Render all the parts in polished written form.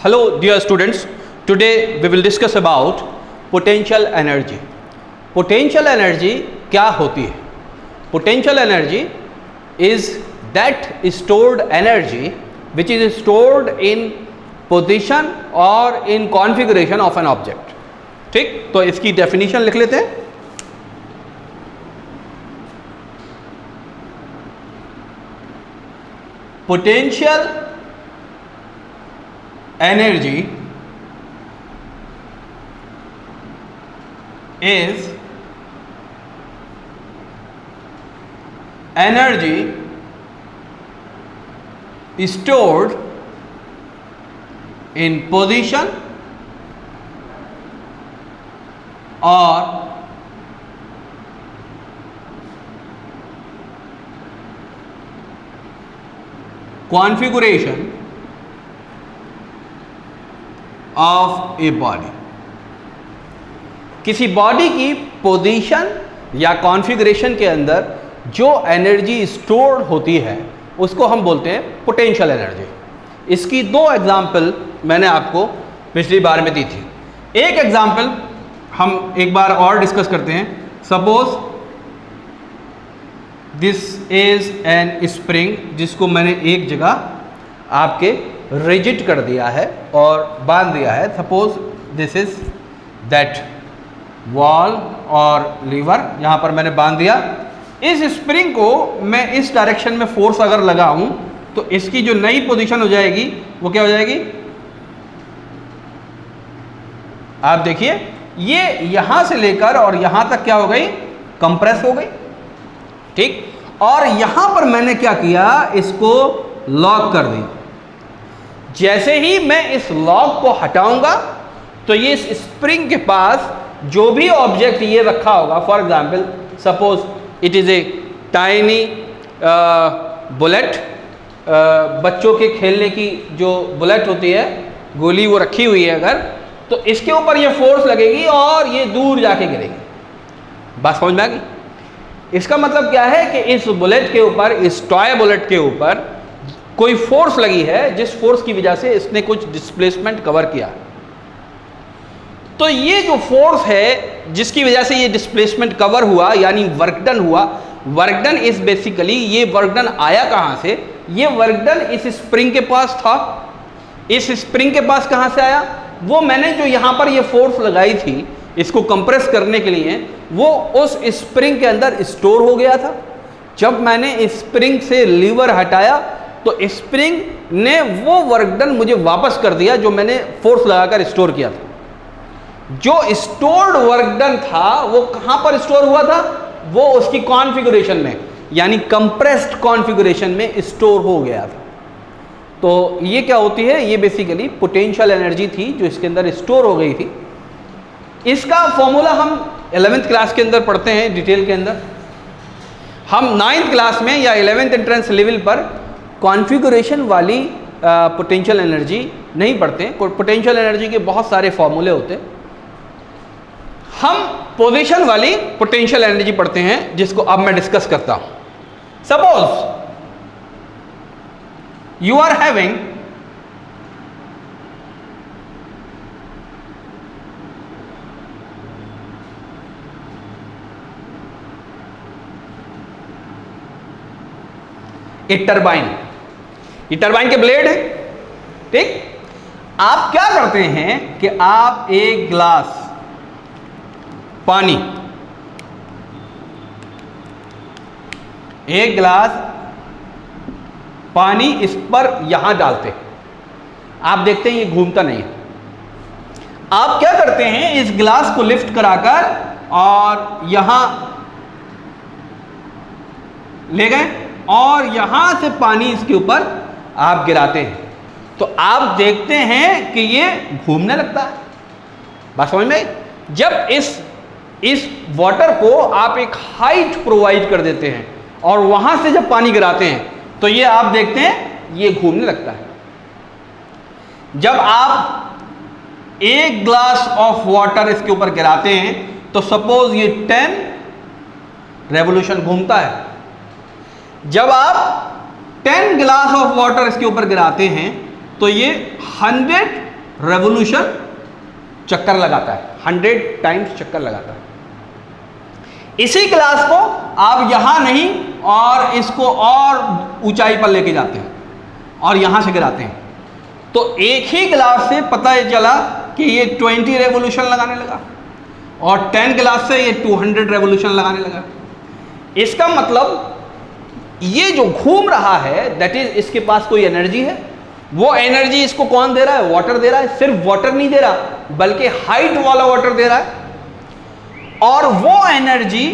Hello dear students, today we will discuss about potential energy. Potential energy क्या होती है? Potential energy is that stored energy which is stored in position or in configuration of an object. ठीक, तो इसकी definition लिख लेते हैं. Potential energy is energy stored in position or configuration of a body. किसी बॉडी की position या configuration के अंदर जो एनर्जी स्टोर्ड होती है उसको हम बोलते हैं पोटेंशियल एनर्जी. इसकी दो एग्जाम्पल मैंने आपको पिछली बार में दी थी. एक एग्जाम्पल हम एक बार और डिस्कस करते हैं. Suppose this is an spring जिसको मैंने एक जगह आपके रिजिड कर दिया है और बांध दिया है. Suppose this is that wall और लीवर यहाँ पर मैंने बांध दिया. इस स्प्रिंग को मैं इस डायरेक्शन में फोर्स अगर लगाऊं तो इसकी जो नई पोजीशन हो जाएगी वो क्या हो जाएगी? आप देखिए ये यहां से लेकर और यहां तक क्या हो गई? कंप्रेस हो गई. ठीक, और यहां पर मैंने क्या किया? इसको लॉक कर दी. जैसे ही मैं इस लॉक को हटाऊंगा तो ये इस स्प्रिंग के पास जो भी ऑब्जेक्ट ये रखा होगा, for example suppose it is a tiny bullet, बच्चों के खेलने की जो बुलेट होती है, गोली वो रखी हुई है अगर, तो इसके ऊपर ये फोर्स लगेगी और ये दूर जाके गिरेगी. बात समझ में आ गई? इसका मतलब क्या है कि इस बुलेट के ऊपर, इस टॉय बुलेट के ऊपर कोई फोर्स लगी है जिस फोर्स की वजह से इसने कुछ डिस्प्लेसमेंट कवर किया. तो ये जो फोर्स है जिसकी वजह से ये डिस्प्लेसमेंट कवर हुआ यानी वर्क डन हुआ. वर्क डन इज बेसिकली, ये वर्क डन आया कहाँ से? ये वर्क डन इस स्प्रिंग के पास था. इस स्प्रिंग के पास कहाँ से आया? वो मैंने जो यहाँ पर ये फोर्स लगाई थी इसको कंप्रेस करने के लिए, वो उस स्प्रिंग के अंदर स्टोर हो गया था. जब मैंने स्प्रिंग से लीवर हटाया तो स्प्रिंग ने वो वर्क डन मुझे वापस कर दिया जो मैंने फोर्स लगाकर स्टोर किया था. जो स्टोर्ड वर्क डन था वो कहां पर स्टोर हुआ था? वो उसकी कॉन्फ़िगरेशन में यानी कंप्रेस्ड कॉन्फ़िगरेशन में स्टोर हो गया था. तो ये क्या होती है? ये बेसिकली पोटेंशियल एनर्जी थी जो इसके अंदर स्टोर हो गई थी. इसका फॉर्मूला हम 11th क्लास के अंदर पढ़ते हैं डिटेल के अंदर. हम 9th क्लास में या 11th एंट्रेंस लेवल पर कॉन्फ़िगरेशन वाली पोटेंशियल एनर्जी नहीं पढ़ते हैं. पोटेंशियल एनर्जी के बहुत सारे फॉर्मूले होते हैं. हम पोजीशन वाली पोटेंशियल एनर्जी पढ़ते हैं जिसको अब मैं डिस्कस करता हूं. Suppose you are having a turbine. ये टरबाइन के ब्लेड है. ठीक, आप क्या करते हैं कि आप एक ग्लास पानी, एक गिलास पानी इस पर यहां डालते हैं. आप देखते हैं ये घूमता नहीं है. आप क्या करते हैं? इस गिलास को लिफ्ट कराकर और यहां ले गए और यहां से पानी इसके ऊपर आप गिराते हैं तो आप देखते हैं कि ये घूमने लगता है. बात समझ में? जब इस वाटर को आप एक हाइट प्रोवाइड कर देते हैं और वहां से जब पानी गिराते हैं तो ये आप देखते हैं ये घूमने लगता है. जब आप एक ग्लास ऑफ वाटर इसके ऊपर गिराते हैं तो सपोज ये 10 रेवोल्यूशन घूमता है. जब आप 10 गिलास ऑफ वाटर इसके ऊपर गिराते हैं तो ये 100 रेवोल्यूशन चक्कर लगाता है, 100 टाइम्स चक्कर लगाता है। इसी ग्लास को आप यहां नहीं और इसको और ऊंचाई पर लेके जाते हैं और यहां से गिराते हैं, तो एक ही ग्लास से पता चला कि ये 20 रेवोल्यूशन लगाने लगा और 10 ग्लास से ये 200 रेवोल्यूशन लगाने लगा। इसका मतलब ये जो घूम रहा है दैट इज इसके पास कोई एनर्जी है। वो एनर्जी इसको कौन दे रहा है? वाटर दे रहा है। सिर्फ वाटर नहीं दे रहा बल्कि हाइट वाला वाटर दे रहा है। और वो एनर्जी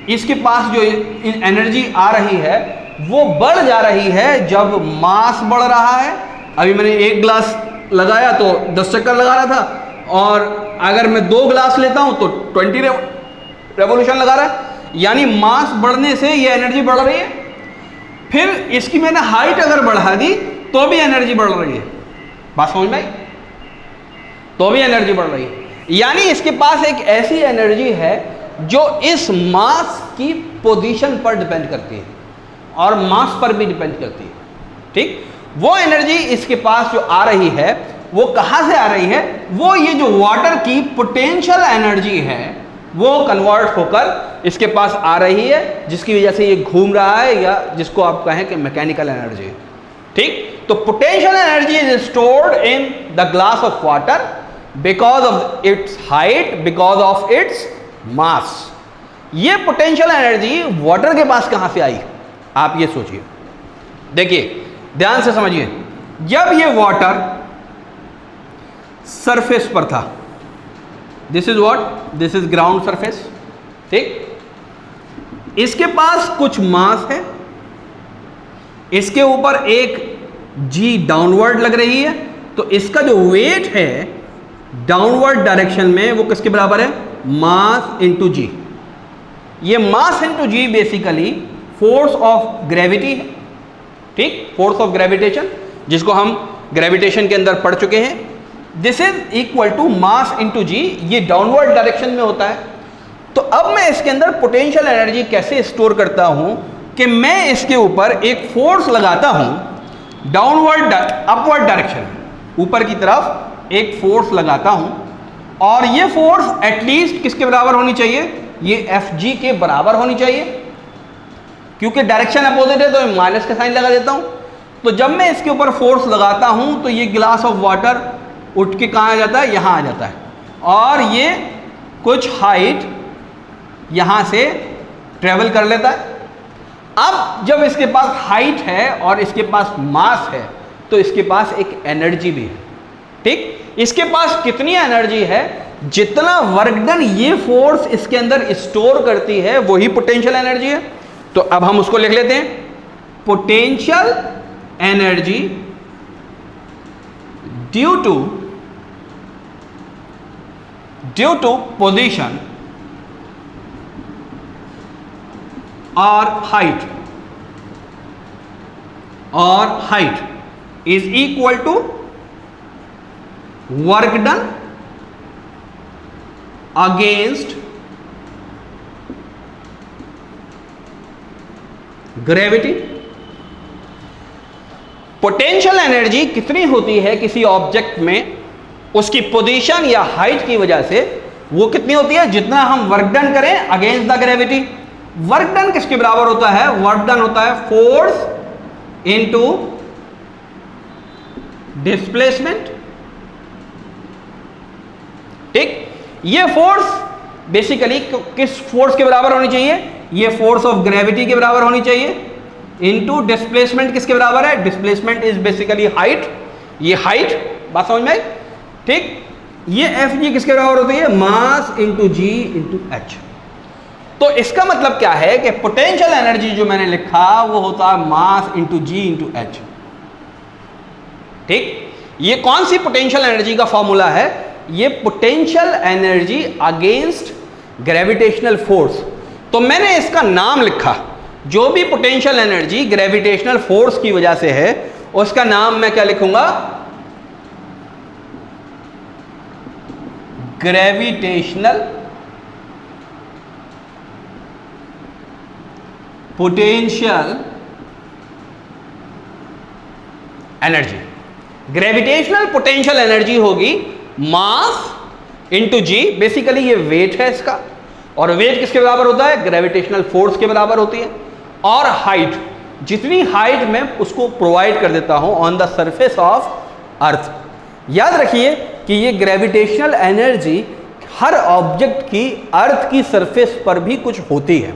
इसके पास जो एनर्जी आ रही है वो बढ़ जा रही है जब मास बढ़ रहा है। अभी मैंने एक ग्लास लगाया तो 10 चक्कर लगा रहा था और अगर मैं 2 ग्लास लेता हूं तो 20 रेवोल्यूशन लगा रहा है, यानी मास बढ़ने से ये एनर्जी बढ़ रही है। फिर इसकी मैंने हाइट अगर बढ़ा दी तो भी एनर्जी बढ़ रही है। बात समझ में आई? तो भी एनर्जी बढ़ रही है, यानी इसके पास एक ऐसी एनर्जी है जो इस मास की पोजीशन पर डिपेंड करती है और मास पर भी डिपेंड करती है। ठीक, वो एनर्जी इसके पास जो आ रही है वो कहां से आ रही है? वो ये जो वाटर की पोटेंशियल एनर्जी है वो कन्वर्ट होकर इसके पास आ रही है, जिसकी वजह से ये घूम रहा है, या जिसको आप कहें कि मैकेनिकल एनर्जी। ठीक, तो potential energy is stored in the glass of water because of its height, because of its mass. ये पोटेंशियल एनर्जी वाटर के पास कहां से आई? आप ये सोचिए, देखिए ध्यान से समझिए। जब ये वाटर सरफेस पर था, this is what, this is ground surface. ठीक, इसके पास कुछ मास है, इसके ऊपर एक जी डाउनवर्ड लग रही है, तो इसका जो वेट है डाउनवर्ड डायरेक्शन में वो किसके बराबर है? Mass into G. ये mass into G basically force of gravity है। ठीक, फोर्स ऑफ ग्रेविटेशन, जिसको हम ग्रेविटेशन के अंदर पढ़ चुके हैं। This is equal to mass into G. ये डाउनवर्ड डायरेक्शन में होता है। तो अब मैं इसके अंदर पोटेंशियल एनर्जी कैसे स्टोर करता हूं कि मैं इसके ऊपर एक फोर्स लगाता हूं डाउनवर्ड अपवर्ड डायरेक्शन, ऊपर की तरफ एक फोर्स लगाता हूं, और ये फोर्स एटलीस्ट किसके बराबर होनी चाहिए? ये एफ जी के बराबर होनी चाहिए, क्योंकि डायरेक्शन अपोजिट है तो मैं माइनस का साइन लगा देता हूं। तो जब मैं इसके ऊपर फोर्स लगाता हूं तो ये ग्लास ऑफ वाटर उठ के कहाँ आ जाता है? यहाँ आ जाता है, और ये कुछ हाइट यहाँ से ट्रेवल कर लेता है। अब जब इसके पास हाइट है और इसके पास मास है तो इसके पास एक एनर्जी भी है। ठीक, इसके पास कितनी एनर्जी है? जितना वर्क डन ये फोर्स इसके अंदर स्टोर करती है वही पोटेंशियल एनर्जी है। तो अब हम उसको लिख लेते हैं, potential energy due to position और height is equal to work done against gravity. Potential energy कितनी होती है किसी ऑब्जेक्ट में, उसकी पोजीशन या हाइट की वजह से वो कितनी होती है? जितना हम वर्क डन करें against the gravity. Work done किसके बराबर होता है? वर्क डन होता है फोर्स इनटू डिस्प्लेसमेंट। ठीक, ये फोर्स बेसिकली किस फोर्स के बराबर होनी चाहिए? ये फोर्स ऑफ ग्रेविटी के बराबर होनी चाहिए, इनटू डिस्प्लेसमेंट किसके बराबर है? Displacement is basically height. ये हाइट, बात समझ में आई? ठीक, ये एफ जी किसके बराबर होती है? मास इंटू जी इंटू एच। तो इसका मतलब क्या है कि पोटेंशियल एनर्जी जो मैंने लिखा वो होता है मास इंटू जी इंटू एच। ठीक, ये कौन सी पोटेंशियल एनर्जी का फॉर्मूला है? ये potential energy against gravitational force. तो मैंने इसका नाम लिखा, जो भी पोटेंशियल एनर्जी ग्रेविटेशनल फोर्स की वजह से है उसका नाम मैं क्या लिखूंगा? Gravitational potential energy. Gravitational potential energy होगी मास इंटू जी, बेसिकली ये वेट है इसका, और वेट किसके बराबर होता है? ग्रेविटेशनल फोर्स के बराबर होती है। और हाइट, जितनी हाइट मैं उसको प्रोवाइड कर देता हूं on the surface of earth. याद रखिए कि ये ग्रेविटेशनल एनर्जी हर ऑब्जेक्ट की अर्थ की सरफेस पर भी कुछ होती है,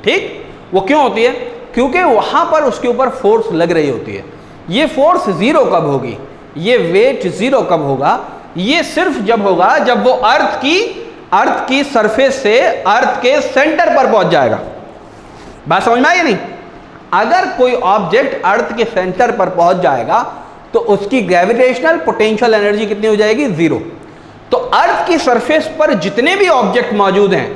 ठीक? वो क्यों होती है? क्योंकि वहां पर उसके ऊपर फोर्स लग रही होती है। ये फोर्स जीरो कब होगी, ये वेट जीरो कब होगा? ये सिर्फ जब होगा जब वो अर्थ की सरफेस से अर्थ के सेंटर पर पहुंच जाएगा। बात समझ में आई या नहीं? अगर कोई ऑब्जेक्ट अर्थ के सेंटर पर पहुंच जाएगा तो उसकी ग्रेविटेशनल पोटेंशियल एनर्जी कितनी हो जाएगी? जीरो। तो अर्थ की सरफेस पर जितने भी ऑब्जेक्ट मौजूद हैं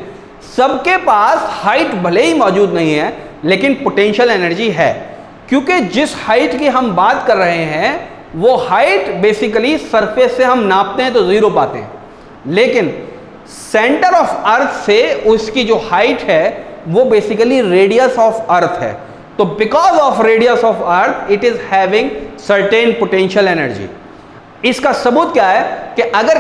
सबके पास हाइट भले ही मौजूद नहीं है लेकिन पोटेंशियल एनर्जी है, क्योंकि जिस हाइट की हम बात कर रहे हैं वो हाइट बेसिकली सरफेस से हम नापते हैं तो जीरो पाते हैं, लेकिन सेंटर ऑफ अर्थ से उसकी जो हाइट है वो बेसिकली रेडियस ऑफ अर्थ है। तो because of radius of earth it is having certain potential energy. इसका सबूत क्या है कि अगर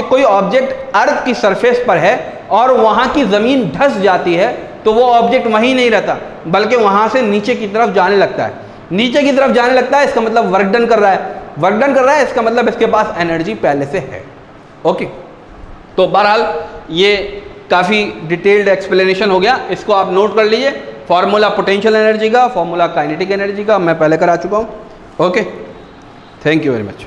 कोई ऑब्जेक्ट अर्थ की सरफेस पर है और वहां की जमीन धंस जाती है तो वो ऑब्जेक्ट वहीं नहीं रहता बल्कि वहां से नीचे की तरफ जाने लगता है। नीचे की तरफ जाने लगता है इसका मतलब वर्क डन कर रहा है, इसका मतलब इसके पास एनर्जी पहले से है। ओके, तो बहरहाल ये काफ़ी डिटेल्ड एक्सप्लेनेशन हो गया, इसको आप नोट कर लीजिए। फॉर्मूला पोटेंशियल एनर्जी का, फॉर्मूला काइनेटिक एनर्जी का मैं पहले करा चुका हूँ। Okay, thank you very much.